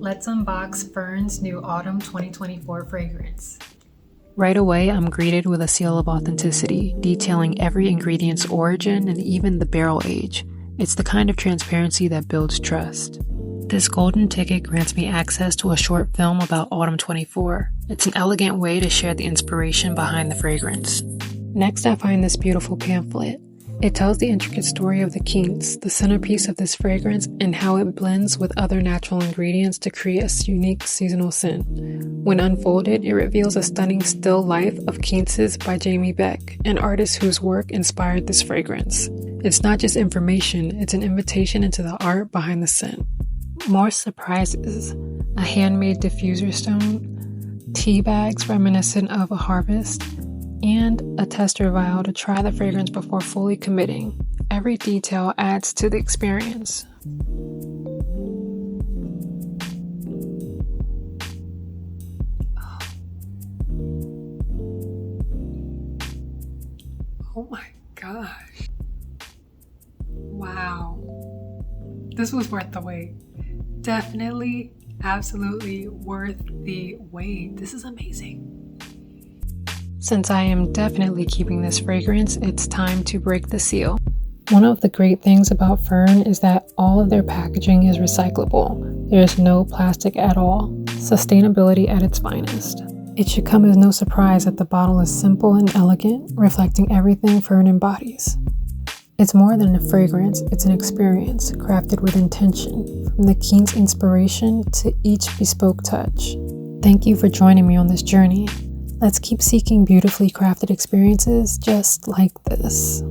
Let's unbox Ffern's new Autumn 2024 fragrance. Right away, I'm greeted with a seal of authenticity, detailing every ingredient's origin and even the barrel age. It's the kind of transparency that builds trust. This golden ticket grants me access to a short film about Autumn 24. It's an elegant way to share the inspiration behind the fragrance. Next, I find this beautiful pamphlet. It tells the intricate story of the quince, the centerpiece of this fragrance, and how it blends with other natural ingredients to create a unique seasonal scent. When unfolded, it reveals a stunning still life of quinces by Jamie Beck, an artist whose work inspired this fragrance. It's not just information, it's an invitation into the art behind the scent. More surprises: a handmade diffuser stone, tea bags reminiscent of a harvest, and a tester vial to try the fragrance before fully committing. Every detail adds to the experience. Oh my gosh. Wow. This was worth the wait. Definitely, absolutely worth the wait. This is amazing. Since I am definitely keeping this fragrance, it's time to break the seal. One of the great things about Ffern is that all of their packaging is recyclable. There's no plastic at all. Sustainability at its finest. It should come as no surprise that the bottle is simple and elegant, reflecting everything Ffern embodies. It's more than a fragrance, it's an experience crafted with intention, from the quince inspiration to each bespoke touch. Thank you for joining me on this journey. Let's keep seeking beautifully crafted experiences just like this.